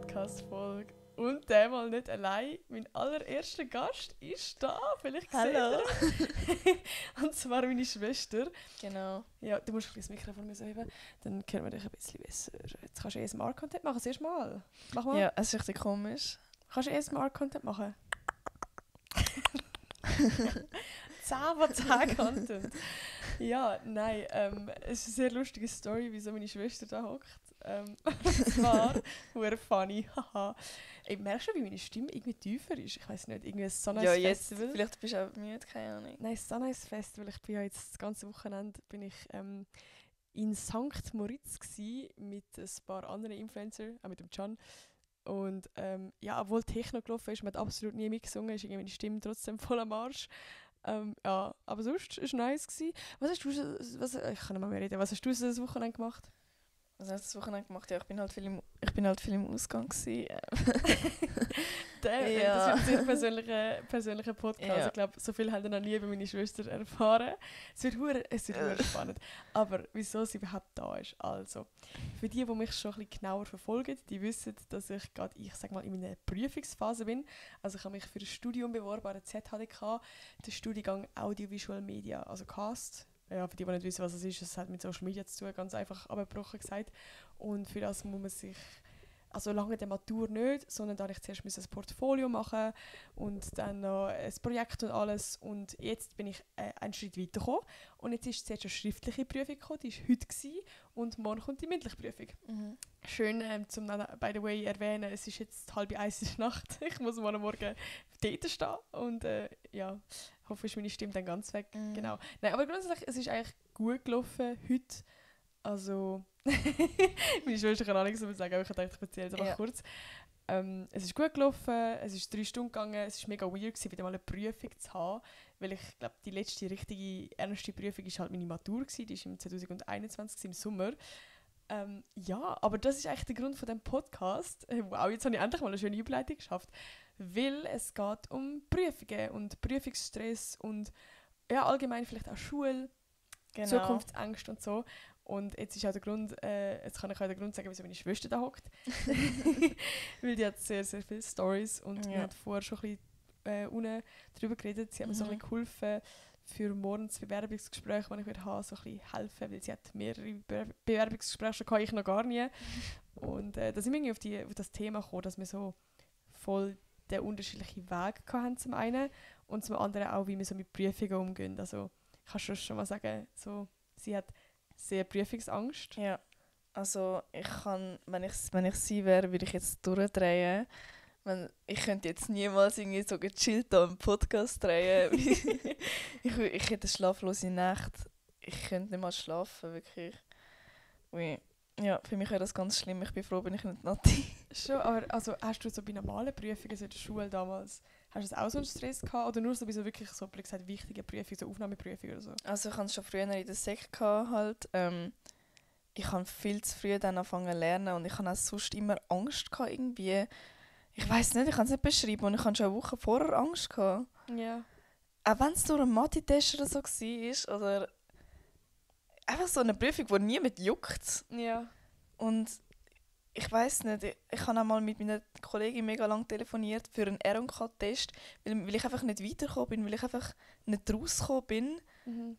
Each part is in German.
Podcast-Folge. Und diesmal nicht allein. Mein allererster Gast ist da. Vielleicht seht Hallo. ihr. Und zwar meine Schwester. Genau. Ja, du musst das Mikrofon so heben. Dann hören wir dich ein bisschen besser. Jetzt kannst du ASMR-Content machen. Das erste Mal. Mach mal. Ja, es ist richtig komisch. Kannst du ASMR-Content machen? 10 von 10 Content. Ja, nein. Es ist eine sehr lustige Story, wieso meine Schwester da hockt. Und zwar, sehr funny, haha. Ey, merkst du, wie meine Stimme irgendwie tiefer ist? Ich weiß nicht, irgendwie ein Sunrise Ja, jetzt, Festival. vielleicht bist du auch müde, keine Ahnung. Nein, das Sunrise Festival. Ich bin ja jetzt das ganze Wochenende in St. Moritz gsi mit ein paar anderen Influencern, auch mit dem Can. Und ja, obwohl Techno gelaufen ist, man hat absolut nie mitgesungen, ist irgendwie meine Stimme trotzdem voll am Arsch. Ja, aber sonst war es nice gewesen. Was hast du ich kann nicht mal mehr reden. Was hast du so das Wochenende gemacht? Was hast du das Wochenende gemacht? Ja, ich bin halt viel im Ausgang gewesen. Das wird ein sehr persönlicher Podcast. Ja. Ich glaube, so viel haben wir noch nie über meine Schwester erfahren. Es wird verdammt spannend. Aber wieso sie überhaupt da ist? Also, für die mich schon ein bisschen genauer verfolgen, die wissen, dass ich gerade, in meiner Prüfungsphase bin. Also ich habe mich für ein Studium beworben an der ZHDK, den Studiengang Audiovisual Media, also Cast. Ja, für die nicht wissen, was es ist, es hat mit Social Media zu tun, ganz einfach abgebrochen gesagt. Und für das muss man sich, also lange der Matur nicht, sondern da ich zuerst ein Portfolio machen und dann noch ein Projekt und alles. Und jetzt bin ich einen Schritt weitergekommen. Und jetzt ist zuerst eine schriftliche Prüfung gekommen, die war heute gewesen, und morgen kommt die mündliche Prüfung. Mhm. Schön zum by the way erwähnen, es ist jetzt 1:30 in der Nacht. Ich muss morgen dort stehen und ja, hoffe, ist meine Stimme dann ganz weg. Mhm. Genau. Nein, aber grundsätzlich, es ist eigentlich gut gelaufen heute. Also, meine Schwester kann auch nichts sagen, aber ich dachte, ich erzähle es einfach kurz. Es ist gut gelaufen, es ist 3 Stunden gegangen, es war mega weird gewesen, wieder mal eine Prüfung zu haben, weil ich glaube, die letzte richtige, ernste Prüfung war halt meine Matur gewesen, die war im 2021 im Sommer. Ja, aber das ist eigentlich der Grund von diesem Podcast. Wow, jetzt habe ich endlich mal eine schöne Überleitung geschafft. Weil es geht um Prüfungen und Prüfungsstress und ja, allgemein vielleicht auch Schule, Genau. Zukunftsängste und so. Und jetzt ist auch der Grund, jetzt kann ich auch den Grund sagen, wieso meine Schwester da hockt. Weil die hat sehr, sehr viele Storys und wir haben vorher schon ein bisschen unten darüber geredet. Sie hat mir so ein bisschen geholfen für morgens Bewerbungsgespräche, die ich wieder habe, so ein bisschen helfen, weil sie hat mehrere Bewerbungsgespräche schon gehabt, ich noch gar nie. Und da sind wir irgendwie auf das Thema gekommen, dass wir so voll den unterschiedlichen Weg hatten zum einen und zum anderen auch, wie wir so mit Prüfungen umgehen. Also ich kann schon mal sagen, so, sie hat sehr Prüfungsangst. Ja, also wenn ich sie wäre, würde ich jetzt durchdrehen. Ich könnte jetzt niemals irgendwie so gechillt hier im Podcast drehen. ich hätte eine schlaflose Nacht. Ich könnte nicht mal schlafen, wirklich. Ja, für mich wäre das ganz schlimm. Ich bin froh, bin ich nicht Nati. Schon, aber also, hast du so bei normalen Prüfungen so in der Schule damals, hast du auch so einen Stress gehabt oder nur so bei so wirklich so blöd gesagt wichtige Prüfungen, so Aufnahmeprüfungen oder so? Also ich hatte es schon früher in der Sek halt. Ich habe viel zu früh dann angefangen zu lernen und ich hatte auch sonst immer Angst gehabt, irgendwie. Ich weiss nicht, ich kann es nicht beschreiben und ich hatte schon eine Woche vorher Angst gehabt. Ja. Auch wenn es nur ein Mathe-Test oder so war oder einfach so eine Prüfung, die niemand juckt. Ja. Und ich weiss nicht, ich habe einmal mit meiner Kollegin mega lange telefoniert für einen R&K-Test, weil ich einfach nicht weitergekommen bin, weil ich einfach nicht rausgekommen bin. Mhm.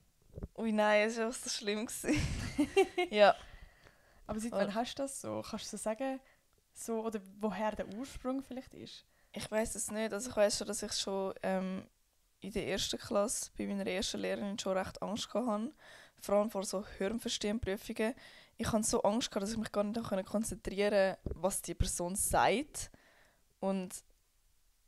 Ui nein, es war so schlimm. Ja. Aber seit wann hast du das so? Kannst du so sagen, so, oder woher der Ursprung vielleicht ist? Ich weiss es nicht. Also ich weiss schon, dass ich schon in der 1. Klasse bei meiner ersten Lehrerin schon recht Angst hatte. Vor allem vor so Hörverstehen-Prüfungen. Ich hatte so Angst gehabt, dass ich mich gar nicht konzentrieren konnte, was die Person sagt. Und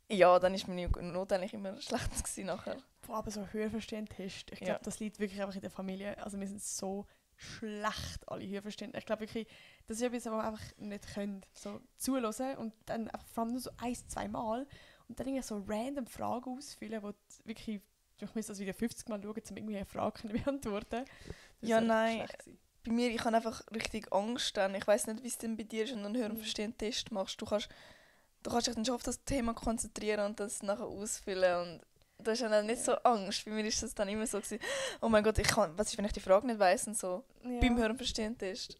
ja, dann war meine Note eigentlich immer schlecht nachher. Boah, aber so Hörverstehen-Test, ich glaube, das liegt wirklich einfach in der Familie. Also wir sind so schlecht, alle Hörverstehen. Ich glaube wirklich, das ist etwas, was man einfach nicht können. So zuhören und dann einfach vor allem nur so 1-2 Mal und dann irgendwie so random Fragen ausfüllen, wo wirklich, ich muss das wieder 50 Mal schauen, um irgendwie eine Frage zu beantworten. Ja, nein. Bei mir, ich habe einfach richtig Angst. Ich weiss nicht, wie es denn bei dir ist, wenn du einen Hörverstehen-Test machst. Du kannst dich dann schon auf das Thema konzentrieren und das nachher ausfüllen. Und du hast dann nicht so Angst. Bei mir war das dann immer so gewesen, oh mein Gott, was ist, wenn ich die Frage nicht weiss und so. Beim Hörverstehen-Test.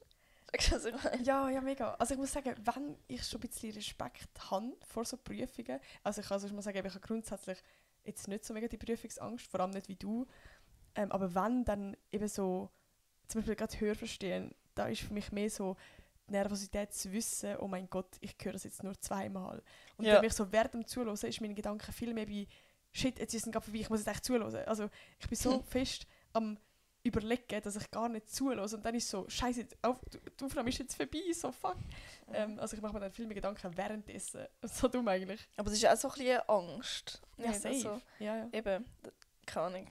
Checkst du, was ich meine? Ja, mega. Also ich muss sagen, wenn ich schon ein bisschen Respekt habe vor so Prüfungen, also ich kann sonst mal sagen, ich habe grundsätzlich jetzt nicht so mega die Prüfungsangst, vor allem nicht wie du, aber wenn, dann eben so, zum Beispiel gerade Hörverstehen, da ist für mich mehr so die Nervosität zu wissen, oh mein Gott, ich höre das jetzt nur 2-mal. Und Ja. für mich so während dem Zuhören ist mein Gedanke viel mehr bei «Shit, jetzt ist es gerade vorbei, ich muss jetzt echt zuhören». Also ich bin so fest am überlegen, dass ich gar nicht zuhöre. Und dann ist so «Scheiße, die Aufnahme ist jetzt vorbei, so fuck». Also ich mache mir dann viel mehr Gedanken währenddessen. So dumm eigentlich. Aber es ist auch so ein bisschen eine Angst. Ja, Nicht? safe. Also, Ja. eben, keine Ahnung.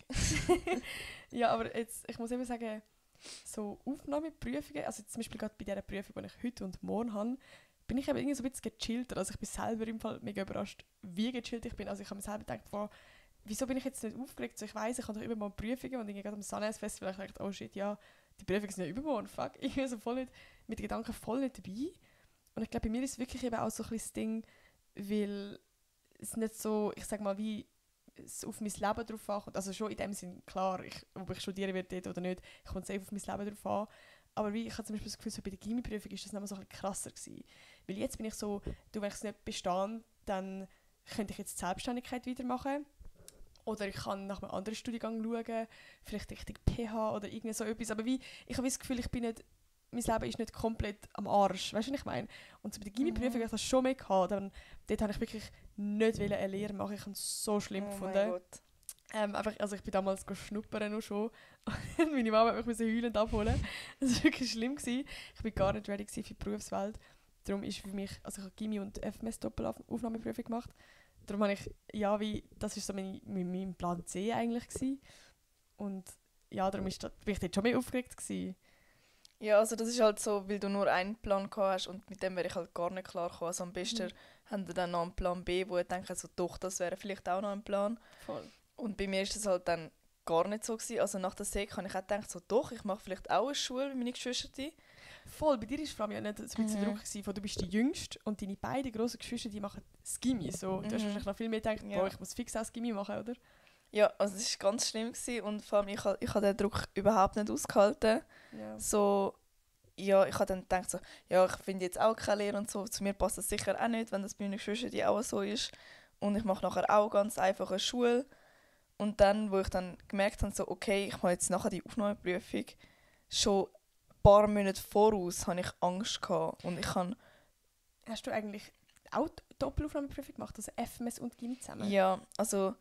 Ja, aber jetzt, ich muss eben sagen, so Aufnahmeprüfungen, also zum Beispiel gerade bei dieser Prüfung, die ich heute und morgen habe, bin ich eben irgendwie so ein bisschen gechillter. Also ich bin selber im Fall mega überrascht, wie gechillt ich bin. Also ich habe mir selber gedacht, wow, wieso bin ich jetzt nicht aufgeregt? So, ich weiss, ich habe doch übermorgen Prüfungen und ich gerade am Sunrise Festival ich dachte, oh shit, ja, die Prüfungen sind ja übermorgen, fuck. Ich bin so voll nicht, mit den Gedanken voll nicht dabei. Und ich glaube, bei mir ist es wirklich eben auch so ein bisschen das Ding, weil es nicht so, ich sag mal, wie es auf mein Leben drauf ankommt. Also schon in dem Sinn, klar, ob ich studieren werde dort oder nicht, ich komme safe auf mein Leben drauf an. Aber wie, ich habe zum Beispiel das Gefühl, so bei der Gymi-Prüfung ist das noch mal so ein bisschen krasser gewesen. Weil jetzt bin ich so, wenn ich es nicht bestehe, dann könnte ich jetzt die Selbstständigkeit weitermachen. Oder ich kann nach einem anderen Studiengang schauen, vielleicht Richtung PH oder irgendwie so etwas. Aber wie, ich habe das Gefühl, mein Leben ist nicht komplett am Arsch. Weißt du, was ich meine? Und so bei der Gymi-Prüfung habe ich das schon mehr gehabt. Dort habe ich wirklich nicht eine Lehre machen. Ich habe es so schlimm gefunden. Mein Gott. Einfach, also ich bin damals schnuppern nur schon. Meine Mama hat mich heulend abholen. Das war wirklich schlimm gewesen. Ich war gar nicht ready für die Berufswelt. Darum ist für mich, also ich habe Gymi und FMS Doppelaufnahmeprüfung gemacht. Darum habe ich, ja, das war so mein Plan C eigentlich gewesen. Und ja, darum bin ich dort schon mehr aufgeregt gewesen. Ja, also das ist halt so, weil du nur einen Plan gehabt hast und mit dem wäre ich halt gar nicht klar gekommen. Also am besten haben wir dann noch einen Plan B, wo ich denke, also doch, das wäre vielleicht auch noch ein Plan. Voll. Und bei mir ist das halt dann gar nicht so gewesen. Also nach der Sek habe ich auch gedacht, so doch, ich mache vielleicht auch eine Schule wie meine Geschwister. Voll, bei dir war vor allem ja nicht so ein bisschen Druck gewesen, du bist die Jüngste und deine beiden grossen Geschwister, die machen das Gymi. So. Du hast wahrscheinlich noch viel mehr gedacht, boah, ich muss fix auch das Gymi machen, oder? Ja, also es war ganz schlimm gewesen und vor allem ich habe den Druck überhaupt nicht ausgehalten. Ja. So, ja, ich habe dann gedacht, so, ja, ich finde jetzt auch keine Lehre und so. Zu mir passt das sicher auch nicht, wenn das bei meinen Geschwistern auch so ist. Und ich mache nachher auch ganz einfach eine Schule. Und dann, wo ich dann gemerkt habe, so, okay, ich mache jetzt nachher die Aufnahmeprüfung, schon ein paar Monate voraus hatte ich Angst gehabt. Und ich habe... Hast du eigentlich auch Doppelaufnahmeprüfung gemacht, also FMS und Gymi zusammen? Ja, also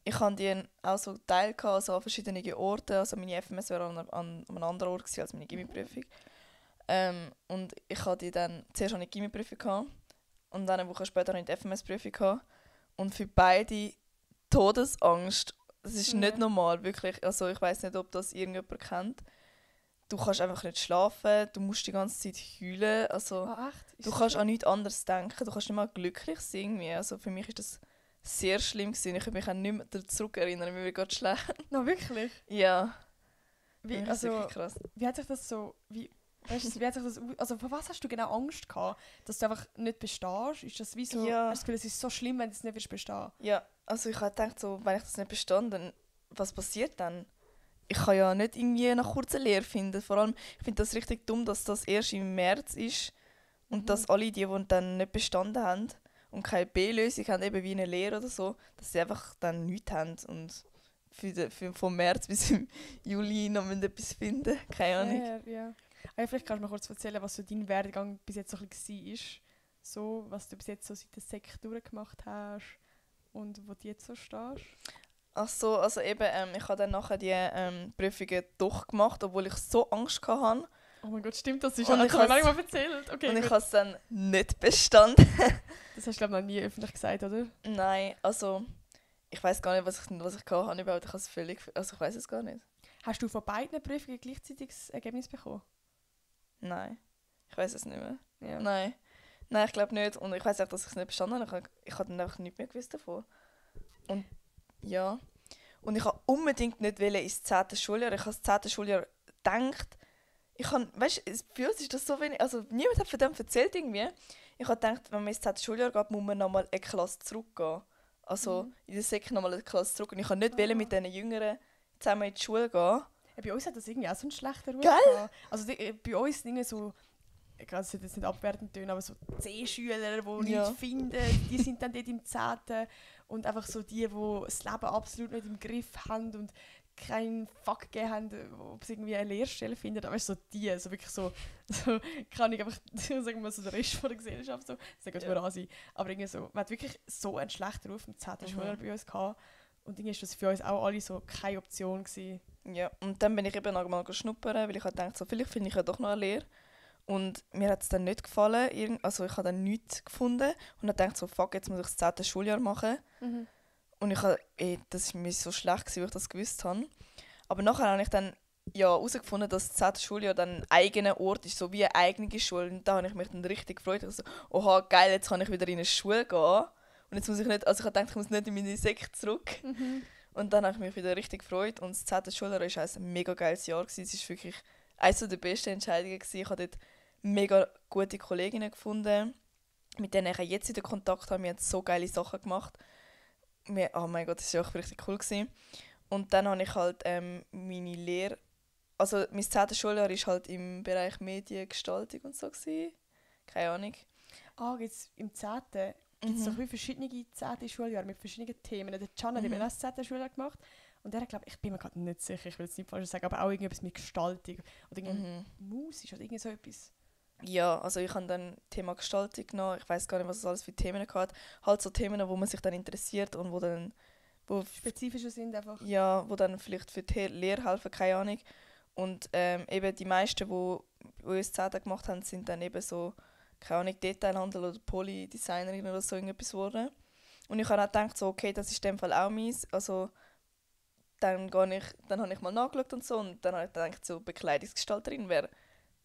ich hatte die auch so geteilt, also an verschiedenen Orten. Also meine FMS war an einem anderen Ort als meine Gymi-Prüfung. Und ich hatte die dann zuerst eine Gymi-Prüfung gehabt, und dann eine Woche später eine FMS-Prüfung gehabt. Und für beide Todesangst. Das ist nicht normal, wirklich. Also ich weiß nicht, ob das irgendjemand kennt. Du kannst einfach nicht schlafen, du musst die ganze Zeit heulen. Also, echt? du kannst an nichts anderes denken, du kannst nicht mal glücklich sein. Irgendwie. Also für mich war das sehr schlimm gewesen. Ich kann mich auch nicht mehr daran zurückerinnern, mir wird gerade schlecht. No, wirklich? Ja. Wie, Das ist also, wirklich krass. wie hat sich das so... Also vor was hast du genau Angst gehabt? Dass du einfach nicht bestehst? Ist das wie so... Ja. Hast du das Gefühl, es ist so schlimm, wenn du es nicht wirst bestehen? Ja, also ich habe gedacht, so, wenn ich das nicht bestehe, dann was passiert dann? Ich kann ja nicht irgendwie nach kurzer Lehre finden. Vor allem, ich finde das richtig dumm, dass das erst im März ist und dass alle die dann nicht bestanden haben und keine B-Lösung haben, eben wie eine Lehre oder so, dass sie einfach dann nichts haben und vom März bis im Juli noch etwas finden. Keine Ahnung. Ja. Aber vielleicht kannst du mir kurz erzählen, was so dein Werdegang bis jetzt so ein bisschen war. So, was du bis jetzt so seit der Sek durchgemacht hast und wo du jetzt so stehst. Ach so, also eben, ich habe dann nachher die Prüfungen doch gemacht, obwohl ich so Angst hatte. Oh mein Gott, stimmt, das ist Und ja ich mir has- mal erzählt. Okay, Und ich gut. habe es dann nicht bestanden. Das hast du glaube ich noch nie öffentlich gesagt, oder? Nein, also ich weiß gar nicht, was ich hatte überhaupt. Ich habe es völlig, also ich weiß es gar nicht. Hast du von beiden Prüfungen gleichzeitig das Ergebnis bekommen? Nein, ich weiß es nicht mehr. Ja. Nein, ich glaube nicht. Und ich weiß auch, dass ich es nicht bestanden habe. Ich habe dann einfach nichts mehr gewusst davon. Und ja. Und ich wollte unbedingt nicht ins 10. Schuljahr. Ich habe das 10. Schuljahr gedacht. Weißt du, für uns ist das so wenig. Also niemand hat von dem erzählt irgendwie. Ich habe gedacht, wenn man ins 10. Schuljahr geht, muss man nochmal eine Klasse zurückgehen. Also in der Sek nochmal eine Klasse zurück. Und ich wollte nicht mit diesen Jüngeren zusammen in die Schule gehen. Bei uns hat das irgendwie auch so einen schlechten Ruf Gell? gehabt. Also bei uns Dinge so es sollte jetzt nicht abwertend tönen, aber so C-Schüler, die Ja. nichts finden, die sind dann dort im 10. Und einfach so die das Leben absolut nicht im Griff haben und keinen Fuck gegeben haben, ob sie irgendwie eine Lehrstelle finden. Aber so die, so wirklich so kann ich einfach, sagen wir mal, so der Rest von der Gesellschaft, so, das ist Ja. ja. sein. Aber irgendwie so, man hat wirklich so einen schlechten Ruf im 10. Mhm. Schuljahr bei uns gehabt. Und irgendwie ist das für uns auch alle so keine Option gewesen. Ja, und dann bin ich eben noch mal schnuppern, weil ich dachte, so, vielleicht finde ich ja doch noch eine Lehre. Und mir hat es dann nicht gefallen, also ich habe dann nichts gefunden und dann dachte so, fuck, jetzt muss ich das 10. Schuljahr machen. Und das war mir so schlecht, gewesen, weil ich das gewusst habe. Aber nachher habe ich dann herausgefunden, dass das 10. Schuljahr dann ein eigener Ort ist, so wie eine eigene Schule. Und da habe ich mich dann richtig gefreut. Ich so, oha, geil, jetzt kann ich wieder in eine Schule gehen. Und jetzt muss ich nicht, also ich dachte, ich muss nicht in meine Sekt zurück. Und dann habe ich mich wieder richtig gefreut. Und das 10. Schuljahr war ein mega geiles Jahr. Es war wirklich eines der besten Entscheidungen. Ich habe dort mega gute Kolleginnen gefunden, mit denen ich auch jetzt wieder Kontakt habe. Wir haben so geile Sachen gemacht. Oh mein Gott, das war auch richtig cool gewesen. Und dann habe ich halt meine Lehre, also mein 10. Schuljahr war halt im Bereich Mediengestaltung und so gewesen. Keine Ahnung. Gibt's im 10. gibt es so wie verschiedene 10. Schuljahre mit verschiedenen Themen. Der Can hat eben auch das 10. Schuljahr gemacht. Und der hat, glaube ich bin mir gerade nicht sicher, ich will es nicht falsch sagen, aber auch irgendetwas mit Gestaltung. Oder irgendwie Musik oder irgend so etwas. Ja, also ich habe dann Thema Gestaltung genommen. Ich weiß gar nicht, was es alles für Themen hat. Halt so Themen, wo man sich dann interessiert und wo Spezifischer sind einfach. ja, wo dann vielleicht für die Lehre helfen, keine Ahnung. Und eben die meisten, die uns 10 gemacht haben, sind dann eben so, keine Ahnung, Detailhandel oder Polydesignerin oder so irgendetwas geworden. Und ich habe auch gedacht, so, okay, das ist in dem Fall auch meins. Also dann habe ich mal nachgeschaut und so und dann habe ich gedacht, so Bekleidungsgestalterin wäre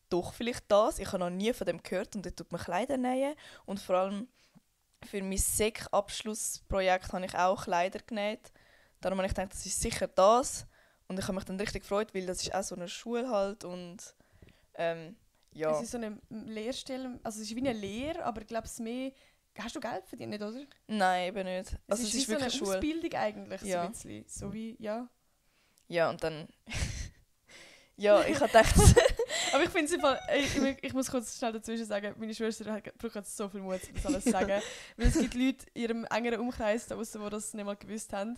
doch vielleicht das. Ich habe noch nie von dem gehört und dort tut man Kleider nähen. Und vor allem für mein Sek-Abschlussprojekt habe ich auch Kleider genäht. Darum habe ich gedacht, das ist sicher das. Und ich habe mich dann richtig gefreut, weil das ist auch so eine Schule halt und ja. Es ist so eine Lehrstelle, also es ist wie eine Lehre, aber ich glaube es mehr. Hast du Geld verdient, nicht, oder? Nein, eben nicht. Also es ist wie wirklich so eine Ausbildung eigentlich, Ja. so ein bisschen. So wie, ja. Ja, und dann... ja, ich habe gedacht... Aber ich finde es einfach, ich muss kurz schnell dazwischen sagen, meine Schwester braucht jetzt so viel Mut, um das alles zu sagen. Weil es gibt Leute in ihrem engeren Umkreis da draussen, die das nicht mal gewusst haben.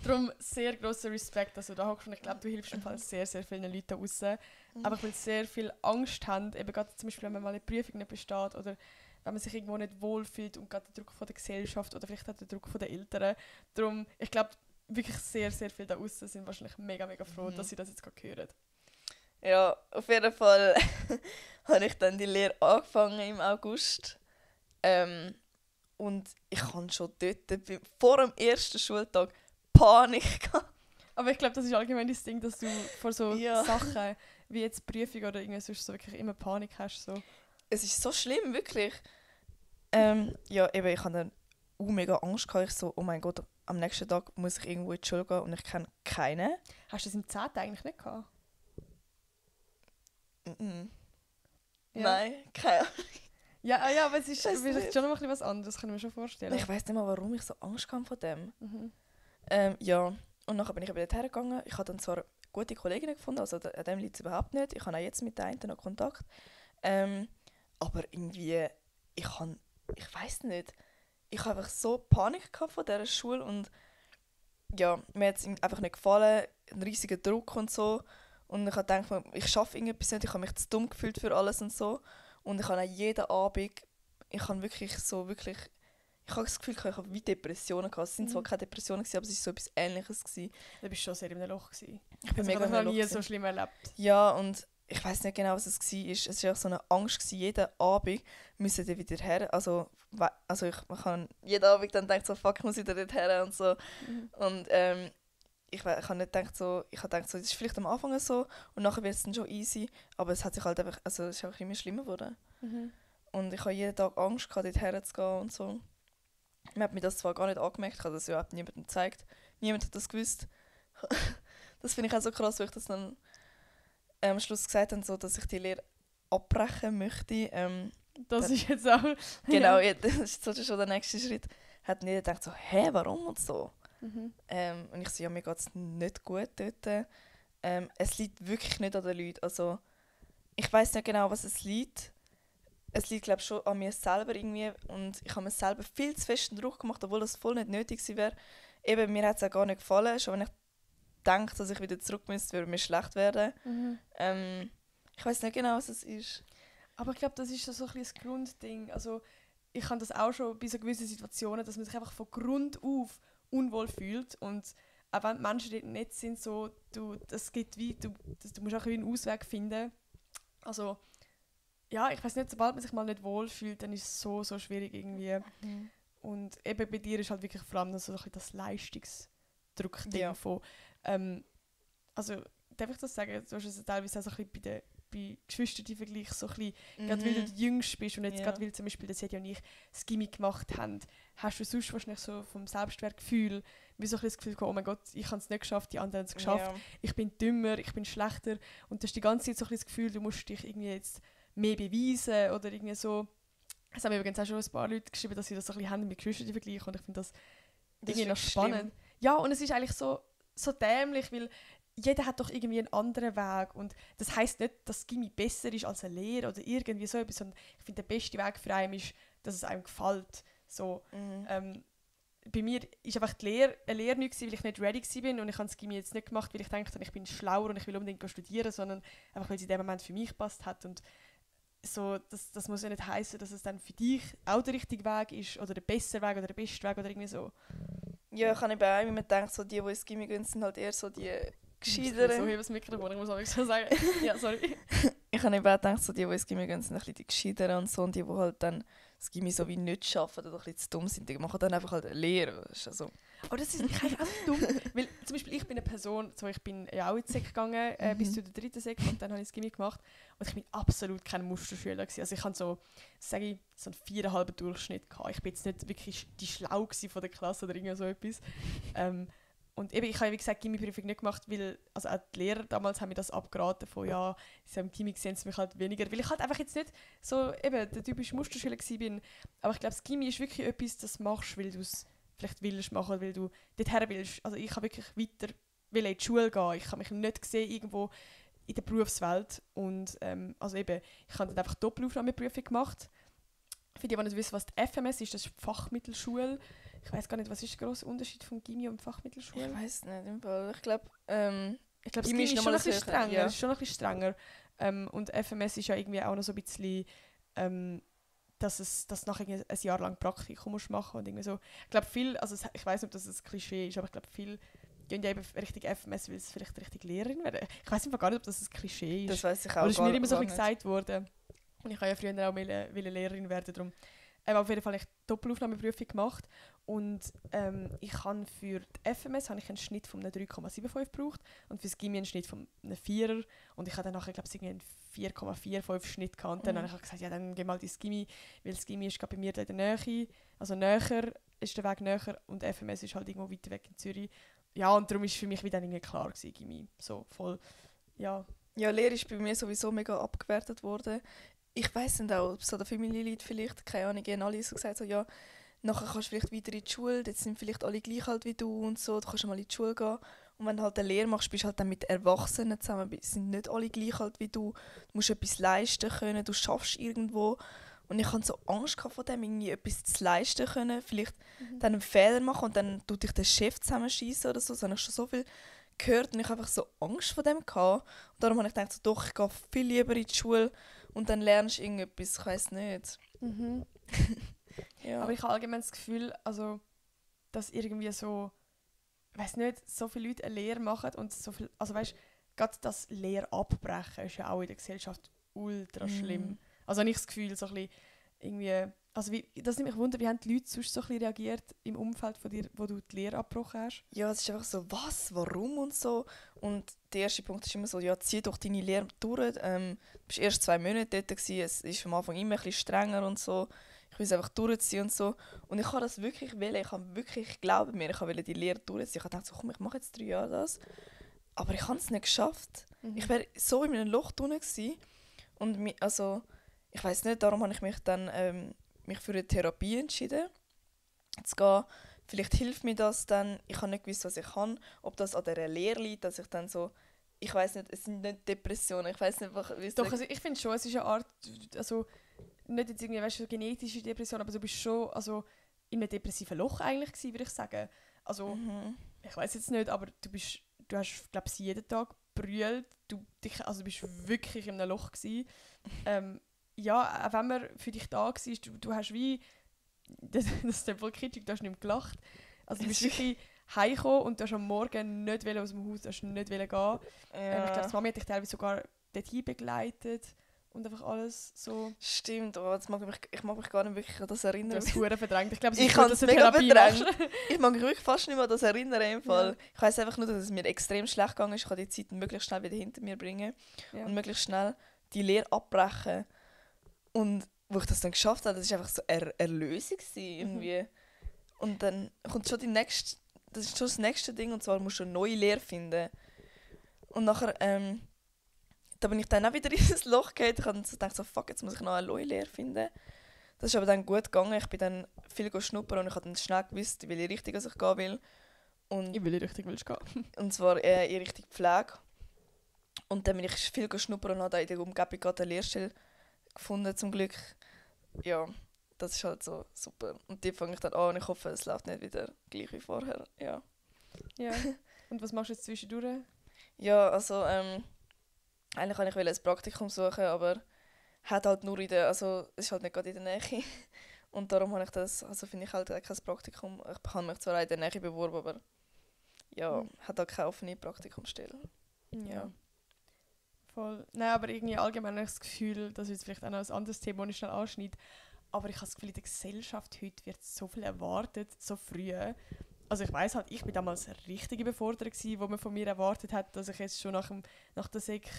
Darum sehr grosser Respekt, dass du da hockst und ich glaube, du hilfst im Fall sehr, sehr vielen Leuten da draussen. Einfach weil sie sehr viel Angst haben, eben gerade zum Beispiel, wenn man mal eine Prüfung nicht besteht oder wenn man sich irgendwo nicht wohlfühlt und gerade der Druck von der Gesellschaft oder vielleicht auch der Druck von den Eltern. Darum, ich glaube, wirklich sehr, sehr viele da draussen sind wahrscheinlich mega, mega froh, dass sie das jetzt gerade hören. Ja, auf jeden Fall habe ich dann die Lehre angefangen im August. Und ich hatte schon dort, vor dem ersten Schultag, Panik gehabt. Aber ich glaube, das ist allgemein das Ding, dass du vor so Ja. Sachen wie jetzt Prüfung oder irgendwas sonst so wirklich immer Panik hast. So. Es ist so schlimm, wirklich. Ja, eben, ich hatte dann mega Angst gehabt. Ich so, oh mein Gott, am nächsten Tag muss ich irgendwo in die Schule gehen und ich kenne keinen. Hast du das im 10. eigentlich nicht gehabt? Mhm. Ja. Nein, keine Ahnung. Ja, aber es ist Weiss vielleicht nicht. schon noch ein bisschen was anderes, kann ich mir schon vorstellen. Ich weiß nicht mal, warum ich so Angst hatte vor dem. Mhm. Ja, und nachher bin ich eben dort hergegangen. Ich habe dann zwar gute Kolleginnen gefunden, also an dem liegt es überhaupt nicht. Ich habe auch jetzt mit der einen noch Kontakt. Aber irgendwie, ich weiß nicht, ich habe einfach so Panik gehabt von dieser Schule und ja, mir hat es einfach nicht gefallen, ein riesiger Druck und so. Und ich habe gedacht, ich schaffe irgendetwas nicht, ich habe mich zu dumm gefühlt für alles und so. Und ich habe auch jeden Abend, ich habe ich habe das Gefühl, ich habe wie Depressionen gehabt. Es sind zwar keine Depressionen, aber es war so etwas Ähnliches. Du bist schon sehr in einem Loch gewesen. Ich bin Also mega ich habe noch in einem nie Loch so schlimm erlebt. Ja, und ich weiß nicht genau, was es war. Es war so eine Angst gewesen, jeden Abend müssen wir wieder her. Also ich kann jeden Abend dann denken, so, fuck, ich muss wieder dort her und so. Und ich habe nicht gedacht, ich habe gedacht, so, das ist vielleicht am Anfang so und nachher wird es dann schon easy. Aber es hat sich halt einfach, also es ist einfach immer schlimmer geworden. Und ich habe jeden Tag Angst gehabt, dort herzugehen und so. Man hat mir das zwar gar nicht angemerkt, ich habe das überhaupt niemandem gezeigt. Niemand hat das gewusst. Das finde ich auch so krass, weil ich das dann am Schluss gesagt habe, so, dass ich die Lehre abbrechen möchte. Das ist jetzt auch... Genau, Ja. ja, das ist so schon der nächste Schritt. Hat jeder gedacht so, hä, warum und so. Mhm. Und ich so, ja, mir geht es nicht gut dort. Es liegt wirklich nicht an den Leuten. Also, ich weiß nicht genau, was es liegt. Es liegt, glaube ich, schon an mir selber irgendwie. Und ich habe mir selber viel zu festen Druck gemacht, obwohl das voll nicht nötig gewesen wäre. Eben, mir hat es auch gar nicht gefallen. Schon wenn ich denke, dass ich wieder zurück müsste, würde mir schlecht werden. Ich weiß nicht genau, was es ist. Aber ich glaube, das ist so ein bisschen das Grundding. Also, ich habe das auch schon bei so gewissen Situationen, dass man sich einfach von Grund auf unwohl fühlt. Und auch wenn die Menschen dort nicht sind, so, das geht wie, du musst auch einen Ausweg finden. Also, ja, ich weiß nicht, sobald man sich mal nicht wohl fühlt, dann ist es so schwierig irgendwie. Und eben bei dir ist halt wirklich vor allem so ein bisschen das Leistungsdruckding von, also darf ich das sagen, du hast es teilweise auch so ein bisschen bei Geschwistervergleich so ein bisschen, gerade weil du der Jüngste bist und jetzt gerade weil zum Beispiel der Sedi und ich das Gimmi gemacht haben, hast du sonst wahrscheinlich so vom Selbstwertgefühl wie so ein bisschen das Gefühl gehabt, oh mein Gott, ich habe es nicht geschafft, die anderen haben es geschafft, ich bin dümmer, ich bin schlechter und du hast die ganze Zeit so ein bisschen das Gefühl, du musst dich irgendwie jetzt mehr beweisen oder irgendwie so. Es haben übrigens auch schon ein paar Leute geschrieben, dass sie das so ein bisschen haben mit Geschwistervergleich und ich finde das irgendwie noch spannend. Schlimm. Ja, und es ist eigentlich so dämlich, weil jeder hat doch irgendwie einen anderen Weg und das heisst nicht, dass Gimmi besser ist als eine Lehre oder irgendwie so etwas, sondern ich finde, der beste Weg für einen ist, dass es einem gefällt. So, bei mir war einfach die Lehre eine Lehre nicht, weil ich nicht ready war und ich habe das Gimmi jetzt nicht gemacht, weil ich dachte, ich bin schlauer und ich will unbedingt studieren, sondern einfach, weil es in dem Moment für mich gepasst hat und so, das muss ja nicht heißen, dass es dann für dich auch der richtige Weg ist oder der bessere Weg oder der beste Weg oder irgendwie so. Ja, ich habe eben auch immer gedacht, so die ins Gimmi gehen, sind halt eher so die Gescheiteren. So, ich das Mikrofon, ich muss auch so sagen. Ja, sorry. Ich habe eben auch gedacht, so die ins Gimmi gehen, sind ein bisschen die Gescheiteren und so und die halt dann das Gimmi so wie nicht schaffen oder ein bisschen zu dumm sind, die machen dann einfach halt eine Lehre. Also. Aber das ist eigentlich auch dumm, weil zum Beispiel ich bin eine Person, so ich bin ja auch in die Sek gegangen, bis zu der 3. Sek und dann habe ich das Gimmi gemacht und ich bin absolut kein Musterschüler gewesen. Also ich hatte so, sage ich, so einen 4,5 Durchschnitt gehabt. Ich bin jetzt nicht wirklich die Schlau von der Klasse oder irgendwie so etwas. Und eben, ich habe wie gesagt Gimmi-Prüfung nicht gemacht, weil also auch die Lehrer damals haben mir das abgeraten von ja, so im Gimmi sehen sie mich halt weniger, weil ich halt einfach jetzt nicht so eben der typische Musterschüler war. Aber ich glaube, das Gimmi ist wirklich etwas, das machst, weil du es vielleicht willst machen, weil du dorthin willst. Also ich habe wirklich weiter in die Schule gehen. Ich habe mich nicht gesehen irgendwo in der Berufswelt. Und also eben, ich habe dann einfach Doppelaufnahmeprüfung gemacht. Für die nicht wissen, was die FMS ist, das ist die Fachmittelschule. Ich weiß gar nicht, was ist der grosse Unterschied von Gimmi und Fachmittelschule? Ich weiß nicht, im Fall. Ich glaube, Gimmi ist schon ein bisschen strenger. Ja. Ist schon ein bisschen strenger. Und FMS ist ja irgendwie auch noch so ein bisschen, dass nachher ein Jahr lang Praktikum musst machen und irgendwie so. Ich glaube viel, also ich weiß nicht, ob das ein Klischee ist, aber ich glaube viel gehen ja eben richtig FMS, weil es vielleicht richtig Lehrerin werden. Ich weiß einfach gar nicht, ob das ein Klischee ist. Das weiß ich auch. Aber es ist mir immer so ein gesagt worden. Und ich habe ja früher auch Lehrerin werden, darum auf jeden Fall habe ich Doppelaufnahmeprüfung gemacht und ich habe für die FMS habe ich einen Schnitt von einem 3,75 gebraucht und für das Gimmi einen Schnitt von einem 4er und ich hatte dann nachher, glaube ich, einen 4,45 Schnitt gehabt und dann habe ich gesagt, ja, dann geh mal ins Gimmi, weil das Gimmi ist gerade bei mir da in der Nähe, also näher ist der Weg näher und FMS ist halt irgendwo weiter weg in Zürich. Ja, und darum war für mich wieder irgendwie klar gewesen, Gimmi, so voll, ja. Ja, Lehre ist bei mir sowieso mega abgewertet worden. Ich weiss nicht auch, ob so der Familienlied vielleicht, keine Ahnung, haben alle so gesagt, so, ja, nachher kannst du vielleicht weiter in die Schule, jetzt sind vielleicht alle gleich alt wie du und so, du kannst mal in die Schule gehen. Und wenn du halt eine Lehre machst, bist du halt dann mit Erwachsenen zusammen, sind nicht alle gleich alt wie du, du musst etwas leisten können, du schaffst irgendwo. Und ich hatte so Angst vor dem, irgendwie etwas zu leisten können, vielleicht dann einen Fehler machen und dann tut dich der Chef zusammenschießen oder so, das habe ich schon so viel gehört und ich habe einfach so Angst vor dem gehabt. Und darum habe ich gedacht, so, doch, ich gehe viel lieber in die Schule und dann lernst du irgendetwas, ich weiss nicht. Ja. Aber ich habe allgemein das Gefühl, also, dass irgendwie so, ich weiss nicht, so viele Leute eine Lehre machen und so viel, also weißt, gerade das Lehre abbrechen ist ja auch in der Gesellschaft ultra schlimm. Also habe ich das Gefühl, so ein bisschen irgendwie, also das nimmt mich wunder, wie haben die Leute sonst so ein bisschen reagiert im Umfeld von dir, wo du die Lehre abgebrochen hast? Ja, es ist einfach so, was, warum und so. Und der erste Punkt ist immer so, ja, zieh doch deine Lehre durch. Du warst erst 2 Monate dort gewesen, es ist am Anfang immer ein bisschen strenger und so. Ich will es einfach durchziehen und so. Und ich habe das wirklich wollen, ich habe wirklich, glaubt mir, ich wollte die Lehre durchziehen. Ich habe gedacht, so, komm, ich mache jetzt 3 Jahre das. Aber ich habe es nicht geschafft. Ich wäre so in einem Loch drin gewesen. Und also, ich weiss nicht, darum habe ich mich dann mich für eine Therapie entschieden zu gehen. Vielleicht hilft mir das dann. Ich habe nicht gewusst, was ich kann. Ob das an dieser Lehre liegt, dass ich dann so ich weiß nicht, es sind nicht Depressionen, ich weiß nicht, wie es Doch, also ich finde schon, es ist eine Art, also nicht jetzt irgendwie, weißt du, genetische Depression, aber du bist schon also, in einem depressiven Loch eigentlich gewesen, würde ich sagen. Also, ich weiß jetzt nicht, aber du hast, glaube ich, jeden Tag brüllt, also du bist wirklich in einem Loch gewesen. Ja, auch wenn man für dich da war, du hast wie, das ist voll kitschig, du hast nicht mehr gelacht. Also du bist wirklich heimgekommen und du hast am Morgen nicht aus dem Haus, du hast nicht gehen. Ich glaube, die Mami hat dich teilweise sogar dorthin begleitet und einfach alles so. Stimmt, oh, ich mag mich gar nicht wirklich an das erinnern. Du hast es verdammt verdrängt. Ich glaube, es ich ist kann gut, es dass du mega Therapie verdrängt. machst. Ich mag mich wirklich fast nicht mehr an das erinnern. Im Fall. Ja. Ich weiss einfach nur, dass es mir extrem schlecht gegangen ist. Ich kann die Zeit möglichst schnell wieder hinter mir bringen und möglichst schnell die Lehre abbrechen. Und wo ich das dann geschafft habe, das war einfach so eine Erlösung irgendwie. Und dann kommt schon das ist schon das nächste Ding, und zwar musst du eine neue Lehre finden. Und nachher, da bin ich dann auch wieder in das Loch gefallen. Ich habe so gedacht, fuck, jetzt muss ich noch eine neue Lehre finden. Das ist aber dann gut gegangen. Ich bin dann viel schnuppern und ich habe dann schnell gewusst, in welche Richtung ich gehen will. Und In welche Richtung willst du gehen? und zwar in Richtung Pflege. Und dann bin ich viel schnuppern und habe da in der Umgebung gerade eine Lehrstelle gefunden, zum Glück. Ja, das ist halt so super. Und die fange ich dann an und ich hoffe, es läuft nicht wieder gleich wie vorher. Ja. Ja. Und was machst du jetzt zwischendurch? Ja, also eigentlich wollte ich ein Praktikum suchen, aber hat halt nur also es ist halt nicht gerade in der Nähe. Und darum habe ich finde ich halt kein Praktikum. Ich habe mich zwar auch in der Nähe beworben, aber ja, hat halt keine offene Praktikumsstelle. Ja. Voll. Nein, aber irgendwie allgemein habe ich das Gefühl, das ist jetzt vielleicht auch noch ein anderes Thema, das ich schnell anschneide, aber ich habe das Gefühl, in der Gesellschaft heute wird so viel erwartet, so früh. Also ich weiss halt, ich war damals eine richtige Überforderung, wo man von mir erwartet hat, dass ich jetzt schon nach der Sek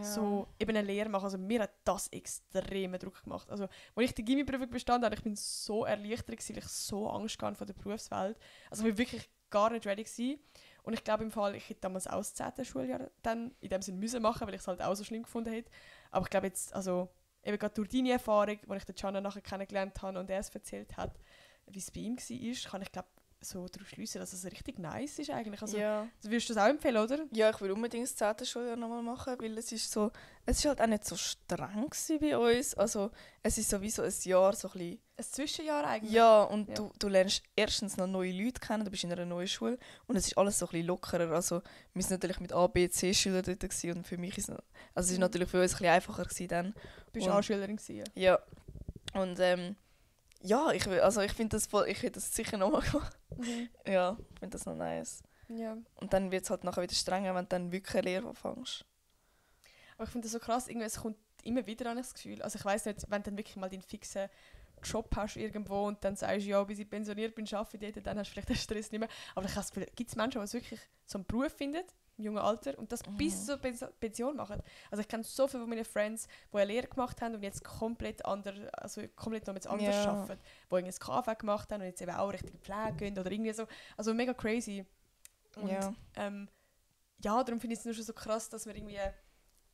so eben eine Lehre mache. Also mir hat das extremen Druck gemacht. Also als ich die Gimmi-Prüfung bestanden habe, ich bin so erleichtert gewesen, weil ich so Angst hatte vor der Berufswelt. Also ich war wirklich gar nicht ready gewesen. Und ich glaube im Fall, ich hätte damals auch das 10. Schuljahr dann in dem Sinne müssen machen, weil ich es halt auch so schlimm gefunden hätte. Aber ich glaube jetzt, also eben gerade durch deine Erfahrung, als ich den Can nachher kennengelernt habe und er es erzählt hat, wie es bei ihm war, kann ich glaube so daraus schliessen, dass es richtig nice ist eigentlich. Also, würdest du das auch empfehlen, oder? Ja, ich würde unbedingt das 10. Schuljahr nochmal machen, weil es ist halt auch nicht so streng bei uns. Also es ist sowieso ein Jahr so ein bisschen... Ein Zwischenjahr eigentlich? Ja, und du lernst erstens noch neue Leute kennen, du bist in einer neuen Schule und es ist alles so ein bisschen lockerer. Also wir waren natürlich mit A, B, C-Schülern dort gewesen, und für mich ist es ist natürlich für uns ein bisschen einfacher gewesen dann. Du warst A-Schülerin gewesen? Ja. Und ja, ich finde ich hätte das sicher nochmal gemacht. Ja, ich finde das noch nice. Ja. Und dann wird es halt nachher wieder strenger, wenn du dann wirklich eine Lehre anfängst. Aber ich finde das so krass, irgendwie, es kommt immer wieder an das Gefühl. Also ich weiss nicht, wenn du dann wirklich mal deinen fixen Job hast irgendwo und dann sagst, ja, bis ich pensioniert bin, arbeite ich dort, dann hast du vielleicht den Stress nicht mehr. Aber ich habe das Gefühl, gibt es Menschen, die wirklich so einen Beruf finden, im jungen Alter, und das bis zur Pension machen. Also ich kenne so viele von meinen Friends, die eine Lehre gemacht haben und jetzt komplett noch mit anders arbeiten. Die irgendwie ein KV gemacht haben und jetzt eben auch Richtung Pflege gehen oder irgendwie so. Also mega crazy. Und darum finde ich es nur schon so krass, dass man irgendwie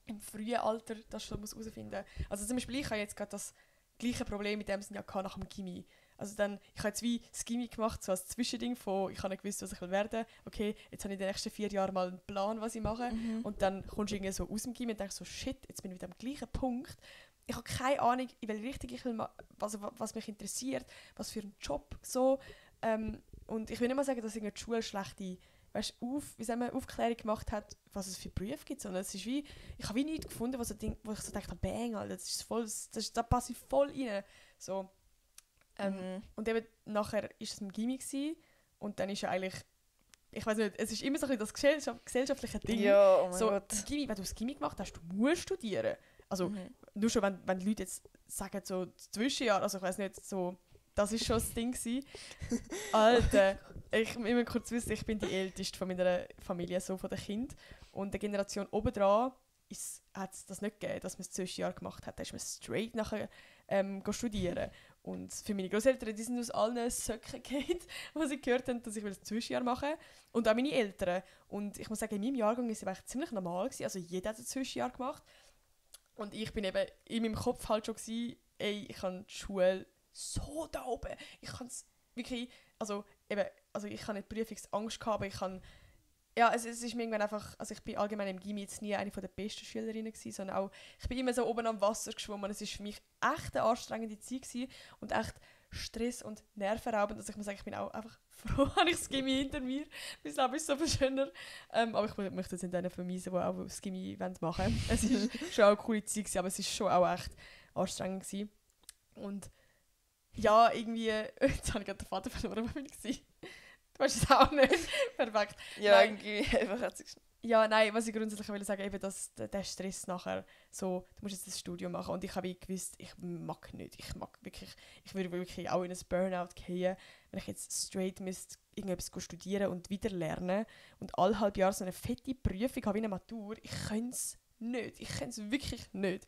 im frühen Alter das schon herausfinden muss. Also zum Beispiel, ich habe jetzt gerade das gleiche Problem mit dem Sinn ja nach dem Gymi. Also dann, ich habe jetzt wie das Gymi gemacht, so als Zwischending von, ich habe nicht gewusst, was ich werden will. Okay, jetzt habe ich in den nächsten 4 Jahren mal einen Plan, was ich mache. Und dann kommst du irgendwie so aus dem Gymi und denkst so, shit, jetzt bin ich wieder am gleichen Punkt. Ich habe keine Ahnung, in welche Richtung ich will, was mich interessiert, was für einen Job so. Und ich will nicht mal sagen, dass die Schule schlechte Aufklärung gemacht hat, was es für Berufe gibt, sondern es ist wie, ich habe wie nichts gefunden, wo ich so dachte, bang, Alter, da passe ich voll rein. So. Und eben nachher war es im Gymi gewesen, und dann ist ja eigentlich, ich weiß nicht, es ist immer so ein bisschen das gesellschaftliche Ding. Ja, oh mein so, Gott. Gymi, wenn du das Gymi gemacht hast, du musst studieren. Also nur schon, wenn die Leute jetzt sagen, so Zwischenjahr, also ich weiß nicht, so, das war schon das Ding gewesen. Alter, ich muss kurz wissen, ich bin die Älteste von meiner Familie, so von den Kindern. Und der Generation obendran hat es das nicht gegeben, dass man das Zwischenjahr gemacht hat. Da ist man straight nachher studieren. Und für meine Großeltern, die sind aus allen Söcken gefallen, was sie gehört haben, dass ich das Zwischenjahr machen will. Und auch meine Eltern. Und ich muss sagen, in meinem Jahrgang war es eigentlich ziemlich normal gewesen. Also jeder hat ein Zwischenjahr gemacht. Und ich bin eben in meinem Kopf halt schon gewesen, ich habe die Schule so da oben. Ich kann es wirklich, also ich habe nicht Prüfungsangst gehabt, aber ich habe ja, es ist mir irgendwann einfach, also ich bin allgemein im Gymi jetzt nie eine der besten Schülerinnen gewesen, sondern auch, ich bin immer so oben am Wasser geschwommen. Es war für mich echt eine anstrengende Zeit gewesen und echt Stress und nervenraubend. Also ich muss sagen, ich bin auch einfach froh, habe ich das Gymi hinter mir. Mein Leben ist so viel schöner. Aber ich möchte jetzt nicht denen vermeisen, die auch das Gymi machen wollen. Es war schon auch eine coole Zeit gewesen, aber es war schon auch echt anstrengend gewesen. Und ja, irgendwie, jetzt habe ich gerade den Vater verloren, wo bin ich? Du weißt es auch nicht. Perfekt. Ja, Nein. irgendwie einfach hat sich... Ja, nein, was ich grundsätzlich will sagen, eben, dass der Stress nachher so, du musst jetzt das Studium machen und ich habe gewusst, ich mag nicht, ich würde wirklich auch in ein Burnout gehen, wenn ich jetzt straight müsste irgendetwas studieren und wieder lernen und alle halb Jahre so eine fette Prüfung habe wie eine Matur, ich könnte es nicht, ich könnte es wirklich nicht.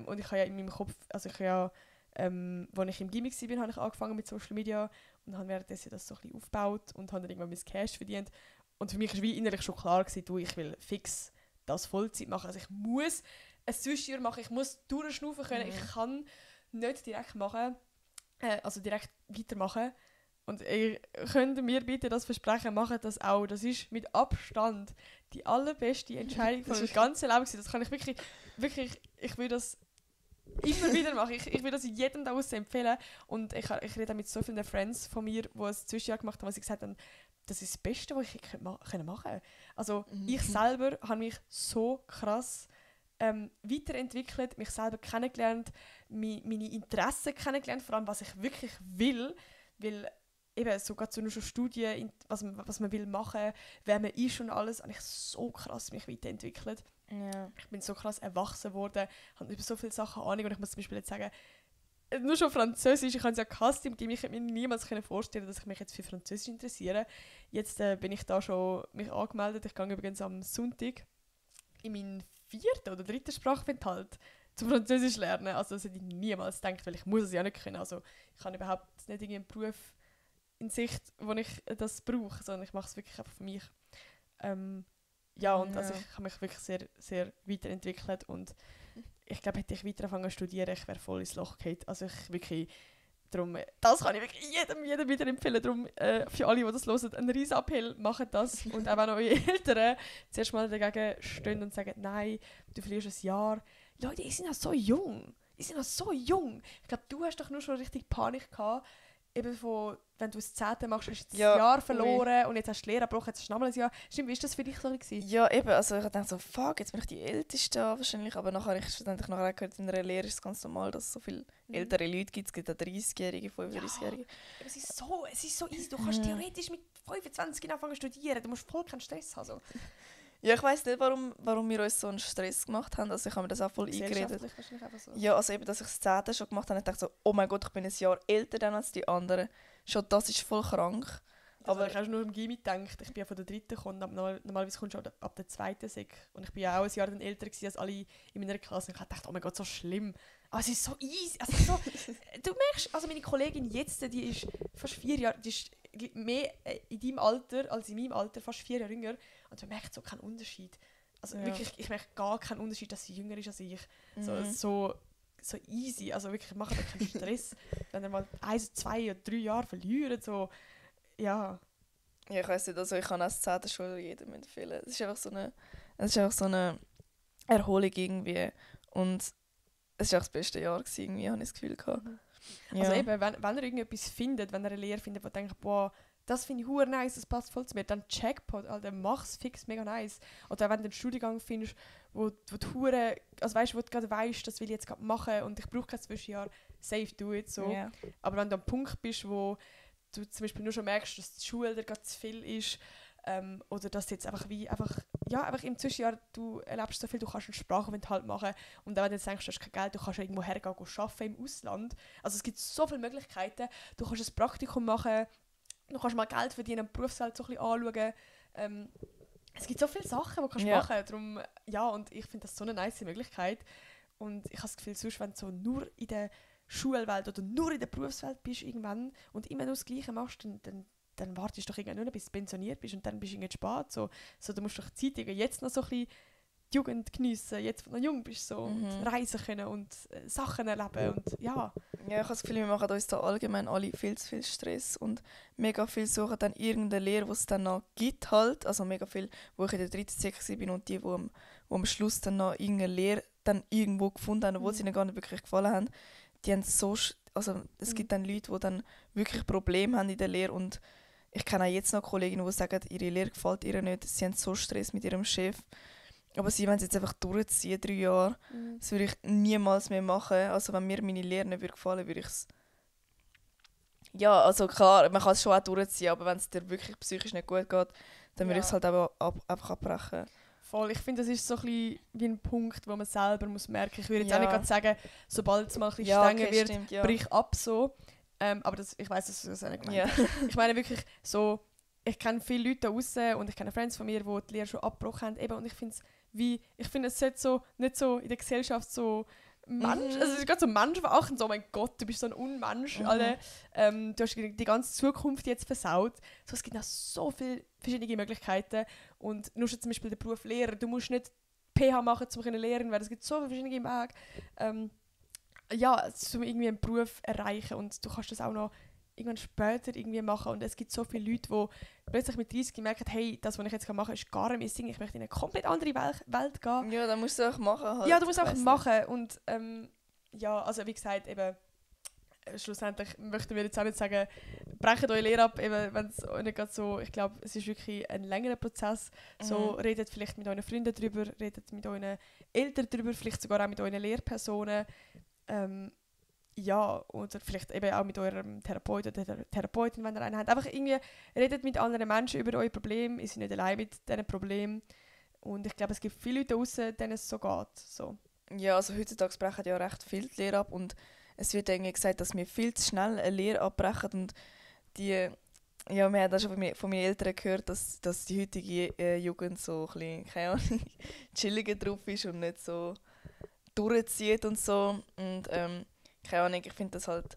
Und ich habe ja in meinem Kopf, also ich habe ja, als ich im Gimmick war, habe ich angefangen mit Social Media und habe währenddessen das so ein bisschen aufgebaut und habe dann irgendwann mein Cash verdient. Und für mich war wie innerlich schon klar gewesen, ich will fix das Vollzeit machen. Also ich muss ein Zwischenjahr machen, ich muss durchschnaufen können, ich kann nicht direkt machen, also direkt weitermachen. Und ihr könnt mir bitte das Versprechen machen, dass auch, das ist mit Abstand die allerbeste Entscheidung von meinem ganzen Leben gewesen. Das kann ich wirklich, ich will das immer wieder machen. Ich will das jedem da draussen empfehlen. Und ich rede mit so vielen Friends von mir, die ein Zwischenjahr gemacht haben, was sie gesagt haben, das ist das Beste, was ich machen konnte. Also ich selber habe mich so krass weiterentwickelt, mich selber kennengelernt, meine Interessen kennengelernt, vor allem was ich wirklich will, weil eben sogar zu nur schon Studien, was man will machen, wer man ist und alles, habe ich so krass mich weiterentwickelt. Ja. Ich bin so krass erwachsen worden, habe über so viele Sachen Ahnung und ich muss zum Beispiel jetzt sagen, nur schon Französisch, ich habe es ja gehasst, ich hätte mir niemals vorstellen, dass ich mich jetzt für Französisch interessiere. Jetzt bin ich da schon mich angemeldet, ich gehe übrigens am Sonntag in meinen 4. oder 3. Sprachaufenthalt zum Französisch lernen. Also das hätte ich niemals gedacht, weil ich muss es ja nicht können. Also ich habe überhaupt nicht irgendeinen Beruf in Sicht, wo ich das brauche, sondern ich mache es wirklich einfach für mich. Also ich habe mich wirklich sehr, sehr weiterentwickelt und ich glaube, hätte ich weiter angefangen zu studieren, ich wäre voll ins Loch gefallen. Also ich wirklich, darum, das kann ich wirklich jedem wieder empfehlen. Darum, für alle, die das hören, ein riesen Appell, macht das. Und auch wenn eure Eltern zuerst mal dagegen stehen und sagen, nein, du verlierst ein Jahr. Leute, die sind noch so jung. Ich glaube, du hast doch nur schon richtig Panik gehabt, eben von, wenn du das 10. machst, hast du jetzt ein Jahr verloren und jetzt hast du die Lehre gebrochen, jetzt hast du nochmal ein Jahr. Stimmt, wie war das für dich so? Ja, eben, also ich dachte so, fuck, jetzt bin ich die Älteste wahrscheinlich, aber nachher habe ich schlussendlich nachher gehört, in einer Lehre ist es ganz normal, dass es so viele ältere Leute gibt, es gibt auch 30-Jährige, 35-Jährige. Ja, es ist so easy, du kannst theoretisch mit 25 anfangen zu studieren, du musst voll keinen Stress haben. So. Ja, ich weiss nicht, warum wir uns so einen Stress gemacht haben. Also ich habe mir das auch voll eingeredet. So. Ja, also eben, dass ich das 10. schon gemacht habe, ich dachte so, oh mein Gott, ich bin ein Jahr älter dann als die anderen. Schon das ist voll krank. Aber ich habe nur im Gymi gedacht, ich bin ja von der 3. gekommen, normalerweise kommst du ab der 2. Sek. Und ich bin ja auch ein Jahr dann älter als alle in meiner Klasse. Und ich dachte, oh mein Gott, so schlimm. Aber es ist so easy. Also so, du merkst, also meine Kollegin jetzt, die ist fast 4 Jahre, die ist mehr in deinem Alter als in meinem Alter, fast 4 Jahre jünger. Und man merkt so keinen Unterschied. Also wirklich, ich merke gar keinen Unterschied, dass sie jünger ist als ich. So easy. Also wirklich, macht euch keinen Stress. Wenn ihr mal 1, 2 oder 3 Jahre verliert, so, ja. Ja, ich weiss nicht, also ich kann auch das 10. schon jedem empfehlen. Es ist einfach so eine Erholung irgendwie. Und es war auch das beste Jahr gewesen, irgendwie, habe ich das Gefühl gehabt. Ja. Also eben, wenn ihr irgendetwas findet, wenn ihr eine Lehre findet, wo ihr denkt, boah, das finde ich hure nice, das passt voll zu mir, dann Jackpot, Alter, mach's fix mega nice. Oder wenn du einen Studiengang findest, wo du hure, also weißt, wo du gerade weißt, das will ich jetzt gerade machen und ich brauche kein Zwischenjahr, safe do it, so. Yeah. Aber wenn du am Punkt bist, wo du zum Beispiel nur schon merkst, dass die Schule dir gerade zu viel ist, oder dass du jetzt einfach im Zwischenjahr, du erlebst so viel, du kannst einen Sprachaufenthalt machen und dann, wenn du jetzt denkst, du hast kein Geld, du kannst irgendwo hergehen, arbeiten im Ausland. Also es gibt so viele Möglichkeiten. Du kannst ein Praktikum machen, du kannst mal Geld verdienen, die Berufswelt so ein bisschen anschauen. Es gibt so viele Sachen, die du machen kannst. Darum, ja, und ich finde das so eine nice Möglichkeit. Und ich habe das Gefühl, sonst, wenn du so nur in der Schulwelt oder nur in der Berufswelt bist irgendwann und immer nur das Gleiche machst, dann wartest du doch irgendwann nur, bis du pensioniert bist und dann bist du irgendwie spät. So, du musst doch die Zeit jetzt noch so ein bisschen die Jugend geniessen, jetzt, wo du noch jung bist, so, und reisen können und Sachen erleben und ja. Ja, ich habe das Gefühl, wir machen uns da allgemein alle viel zu viel Stress und mega viel suchen dann irgendeine Lehre, die es dann noch gibt halt, also mega viel, wo ich in der 3. Sek bin und die, wo am Schluss dann noch irgendeine Lehre dann irgendwo gefunden haben, obwohl sie ihnen gar nicht wirklich gefallen haben, die haben also es gibt dann Leute, die dann wirklich Probleme haben in der Lehre und ich kenne auch jetzt noch Kolleginnen, die sagen, ihre Lehre gefällt ihr nicht, sie haben so Stress mit ihrem Chef. Aber sie wollen es jetzt einfach durchziehen, 3 Jahre. Das würde ich niemals mehr machen. Also wenn mir meine Lehre nicht gefallen würde, ich es... Ja, also klar, man kann es schon auch durchziehen, aber wenn es dir wirklich psychisch nicht gut geht, dann würde ich es halt einfach abbrechen. Voll, ich finde, das ist so ein bisschen wie ein Punkt, wo man selber muss merken. Ich würde jetzt auch nicht gerade sagen, sobald es mal ein bisschen strenger wird, stimmt, brich ab so. Aber ich weiss, dass du das auch nicht gemeint hast. Ich meine wirklich so, ich kenne viele Leute da draussen und ich kenne Freunde von mir, die die Lehre schon abgebrochen haben. Eben, und ich finde, es sollte so, nicht so in der Gesellschaft so Mensch, also es ist gerade so menschenverachtend, so, oh mein Gott, du bist so ein Unmensch, alle, du hast die ganze Zukunft jetzt versaut. So, es gibt noch so viele verschiedene Möglichkeiten und nur schon zum Beispiel der Beruf Lehrer, du musst nicht PH machen, um lehren, weil es gibt so viele verschiedene Wege, um irgendwie einen Beruf erreichen und du kannst das auch noch irgendwann später irgendwie machen und es gibt so viele Leute, die plötzlich mit 30 merken, hey, das, was ich jetzt machen kann, ist gar nicht mein Ding, ich möchte in eine komplett andere Welt gehen. Ja, dann musst du auch machen. Halt. Ja, du musst auch machen und also wie gesagt, eben, schlussendlich möchten wir jetzt auch nicht sagen, brecht eure Lehre ab, wenn es nicht gerade so, ich glaube, es ist wirklich ein längerer Prozess, so redet vielleicht mit euren Freunden darüber, redet mit euren Eltern darüber, vielleicht sogar auch mit euren Lehrpersonen, ja, oder vielleicht eben auch mit eurem Therapeut oder der Therapeutin, wenn ihr einen habt. Einfach irgendwie redet mit anderen Menschen über eure Probleme, ihr seid nicht allein mit diesen Problemen. Und ich glaube, es gibt viele Leute draussen, denen es so geht. So. Ja, also heutzutage brechen ja recht viel die Lehre ab und es wird irgendwie gesagt, dass wir viel zu schnell eine Lehre abbrechen und wir haben auch schon von meinen Eltern gehört, dass die heutige Jugend so ein bisschen, keine Ahnung, chilliger drauf ist und nicht so durchzieht und so. Und keine Ahnung, ich finde das halt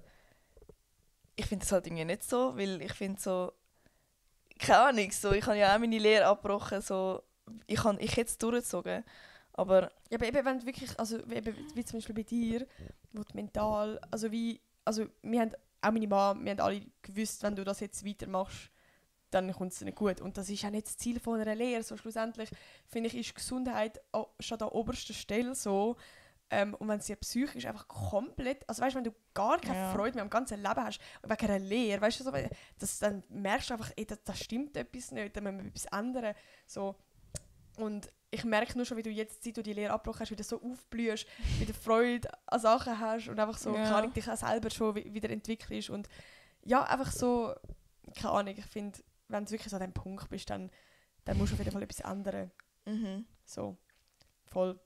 irgendwie nicht so, weil ich finde so, keine Ahnung, so, ich habe ja auch meine Lehre abgebrochen, so, ich hätte es durchgezogen, aber... Ja, aber eben, wenn du wirklich, also wie zum Beispiel bei dir, wo du mental, also wir haben, auch meine Mama, wir haben alle gewusst, wenn du das jetzt weitermachst, dann kommt es nicht gut. Und das ist ja nicht das Ziel von einer Lehre, so schlussendlich, finde ich, ist Gesundheit schon an oberster Stelle so. Und wenn sie psychisch einfach komplett, also weißt du, wenn du gar keine Freude mehr am ganzen Leben hast, wegen einer Lehre, weißt du, so, dann merkst du einfach, das stimmt etwas nicht, dann müssen wir etwas ändern. So. Und ich merke nur schon, wie du jetzt, seit du die Lehre abgebrochen hast, wieder so aufblühst, wieder Freude an Sachen hast und einfach so, keine Ahnung, dich auch selber schon wieder entwickelst. Und ja, einfach so, keine Ahnung, ich finde, wenn du wirklich so an diesem Punkt bist, dann musst du auf jeden Fall etwas ändern. So, voll.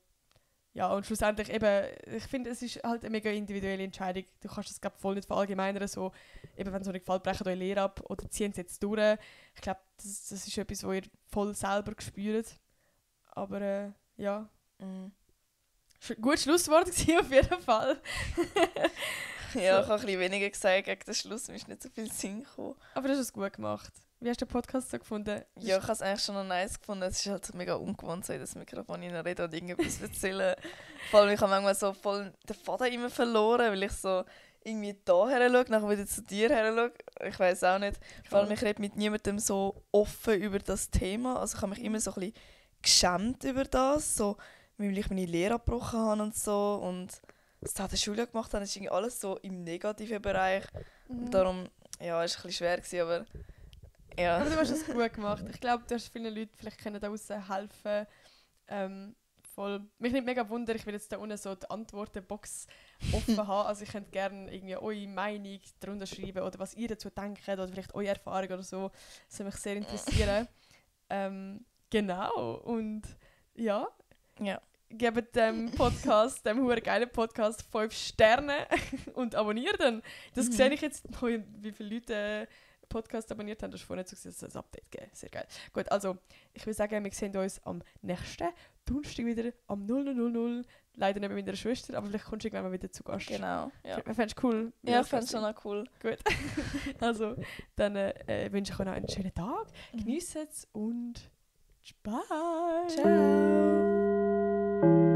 Ja, und schlussendlich eben, ich finde, es ist halt eine mega individuelle Entscheidung. Du kannst das, glaube ich, voll nicht verallgemeinern, so, eben wenn es so nicht gefällt, brechen eure Lehre ab oder ziehen es jetzt durch. Ich glaube, das ist etwas, was ihr voll selber spürt. Aber ja. Gutes Schlusswort gewesen, auf jeden Fall. Ja, ich habe ein bisschen weniger gesagt, gegen den Schluss mir ist nicht so viel Sinn gekommen. Aber du hast es gut gemacht. Wie hast du den Podcast so gefunden? Ja, ich habe es eigentlich schon noch nice gefunden. Es ist halt mega ungewohnt, so in das Mikrofon reden und irgendetwas erzählen. Vor allem, ich habe manchmal so voll den Faden immer verloren, weil ich so irgendwie da her schaue, nachher wieder zu dir her schaue. Ich weiß auch nicht. Vor allem, ich rede mit niemandem so offen über das Thema. Also ich habe mich immer so ein bisschen geschämt über das, so, weil ich meine Lehre abgebrochen habe und so. Und was ich in der Schule gemacht habe, ist irgendwie alles so im negativen Bereich. Und darum, ja, es war ein bisschen schwer gewesen, aber ja. Aber du hast es gut gemacht. Ich glaube, du hast vielen Leuten vielleicht können da draussen helfen. Voll. Mich nimmt mega Wunder, ich will jetzt da unten so die Antwortenbox offen haben. Also ich könnte gerne irgendwie eure Meinung darunter schreiben oder was ihr dazu denkt oder vielleicht eure Erfahrung oder so. Das würde mich sehr interessieren. Genau. Und ja. Gebt dem Podcast, dem huere geilen Podcast 5 Sterne und abonniert ihn. Das sehe ich jetzt, wie viele Leute Podcast abonniert haben. Das ist vorhin nicht so, dass es ein Update geben. Sehr geil. Gut, also ich würde sagen, wir sehen uns am nächsten Donnerstag wieder am 00:00. Leider nicht mit meiner Schwester, aber vielleicht kommst du irgendwann mal wieder zu Gast. Genau. Ja. Fändest du cool? Ja, ich fände es schon auch cool. Gut. Also, dann wünsche ich euch noch einen schönen Tag. Genießt es und bye. Ciao. Ciao.